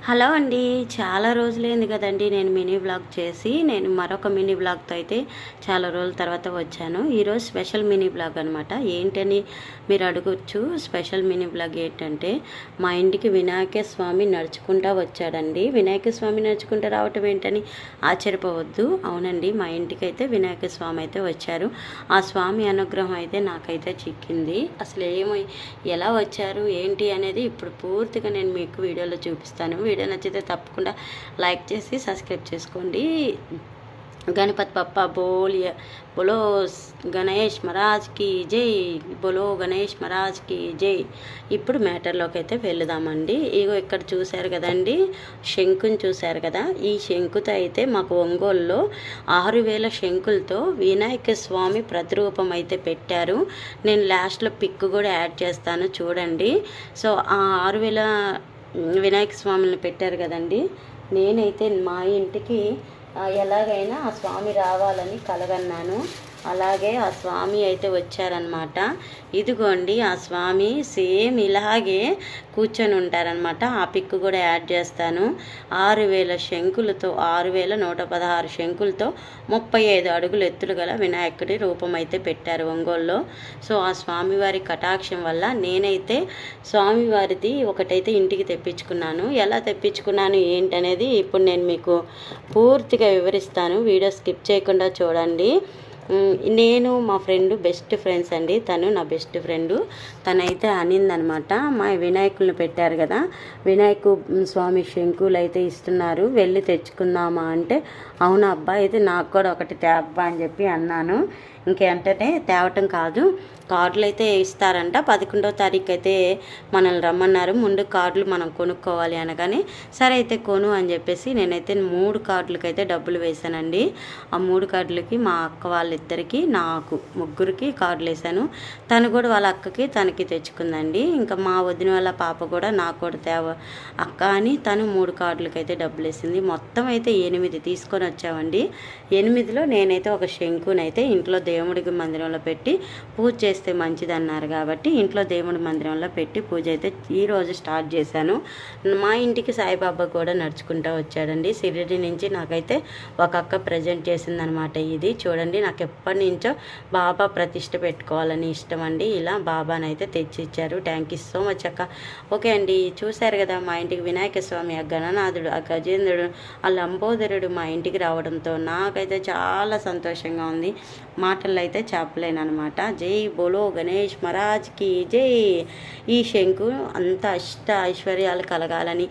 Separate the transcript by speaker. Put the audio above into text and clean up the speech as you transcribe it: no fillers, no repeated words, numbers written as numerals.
Speaker 1: Hello అండి. చాలా రోజులైంది కదండి నేను మినీ వ్లాగ్ చేసి. నేను మరొక మినీ వ్లాగ్తో అయితే చాలా రోజుల తర్వాత వచ్చాను. ఈరోజు స్పెషల్ మినీ వ్లాగ్ అనమాట. ఏంటని మీరు అడగొచ్చు. స్పెషల్ మినీ వ్లాగ్ ఏంటంటే, మా ఇంటికి వినాయక స్వామి నడుచుకుంటూ వచ్చాడండి. వినాయక స్వామి నడుచుకుంటూ రావటం ఏంటని ఆశ్చర్యపోవద్దు. అవునండి, మా ఇంటికి అయితే వినాయక స్వామి అయితే వచ్చారు. ఆ స్వామి అనుగ్రహం అయితే నాకైతే చిక్కింది. అసలు ఎలా వచ్చారు ఏంటి అనేది ఇప్పుడు పూర్తిగా నేను మీకు వీడియోలో చూపిస్తాను. వీడియో నచ్చితే తప్పకుండా లైక్ చేసి సబ్స్క్రైబ్ చేసుకోండి. గణపతి పప్ప బోలో గణేష్ మహారాజ్కి జై, బోలో గణేష్ మహారాజ్కి జై. ఇప్పుడు మ్యాటర్లోకి అయితే వెళుదామండి. ఇగో ఇక్కడ చూశారు కదండి, శంకుని చూశారు కదా. ఈ శంకుతో అయితే మాకు ఒంగోలులో 6000 శంకులతో వినాయక స్వామి ప్రతిరూపం అయితే పెట్టారు. నేను లాస్ట్లో పిక్ కూడా యాడ్ చేస్తాను చూడండి. సో ఆ 6000 వినాయక స్వామిని పెట్టారు కదండి. నేనైతే మా ఇంటికి ఎలాగైనా ఆ స్వామి రావాలని కలగన్నాను. అలాగే ఆ స్వామి అయితే వచ్చారనమాట. ఇదిగోండి ఆ స్వామి సేమ్ ఇలాగే కూర్చొని ఉంటారనమాట. ఆ పిక్ కూడా యాడ్ చేస్తాను. 6000 శంకులతో 6116 శంకులతో 35 అడుగులు ఎత్తులు గల వినాయకుడి రూపం అయితే పెట్టారు ఒంగోలులో. సో ఆ స్వామివారి కటాక్షం వల్ల నేనైతే స్వామివారిది ఒకటైతే ఇంటికి తెప్పించుకున్నాను. ఎలా తెప్పించుకున్నాను ఏంటనేది ఇప్పుడు నేను మీకు పూర్తిగా వివరిస్తాను. వీడియో స్కిప్ చేయకుండా చూడండి. నేను మా ఫ్రెండ్ బెస్ట్ ఫ్రెండ్స్ అండి. తను నా బెస్ట్ ఫ్రెండు. తనైతే అనిందనమాట, మా వినాయకులను పెట్టారు కదా, వినాయకు స్వామి శంకులు అయితే ఇస్తున్నారు, వెళ్ళి తెచ్చుకుందామా అంటే, అవునా అబ్బా అయితే నాకు కూడా ఒకటి తేబ్బా అని చెప్పి అన్నాను. ఇంకేంటంటే తేవటం కాదు, కార్డులు అయితే ఇస్తారంట. 11వ తారీఖు అయితే మనల్ని రమ్మన్నారు. ముందు కార్డులు మనం కొనుక్కోవాలి అనగానే సరే అయితే కొను అని చెప్పేసి నేనైతే 3 కార్డులకి అయితే డబ్బులు వేశానండి. ఆ 3 కార్డులకి మా అక్క వాళ్ళిద్దరికి, నాకు ముగ్గురికి కార్డులు వేసాను. తను కూడా వాళ్ళ అక్కకి తనకి తెచ్చుకుందండి. ఇంకా మా వదిన వాళ్ళ పాప కూడా నాకు కూడా అక్క అని తను 3 కార్డులకి అయితే డబ్బులు వేసింది. మొత్తం అయితే 8 తీసుకొని వచ్చామండి. 8లో నేనైతే ఒక శంకునైతే ఇంట్లో దేవుడికి మందిరంలో పెట్టి పూజ చేస్తే మంచిది అన్నారు కాబట్టి ఇంట్లో దేవుడి మందిరంలో పెట్టి పూజ అయితే ఈరోజు స్టార్ట్ చేశాను. మా ఇంటికి సాయిబాబా కూడా నడుచుకుంటూ వచ్చాడండి. షిరిడి నుంచి నాకైతే ఒక అక్క ప్రజెంట్ చేసిందనమాట. ఇది చూడండి, నాకు ఎప్పటి నుంచో బాబా ప్రతిష్ట పెట్టుకోవాలని ఇష్టం అండి. ఇలా బాబానైతే తెచ్చిచ్చారు. థ్యాంక్ యూ సో మచ్ అక్క. ఓకే అండి, చూశారు కదా మా ఇంటికి వినాయక స్వామి, ఆ గణనాథుడు, ఆ గజేంద్రుడు, ఆ లంబోదరుడు మా ఇంటికి రావడంతో నాకైతే చాలా సంతోషంగా ఉంది. మాటల్లో అయితే చెప్పలేను అనమాట. జై బోలో గణేష్ మహారాజ్కి జై. ఈ శంకు అంత ఐశ్వర్యాలు కలగాలని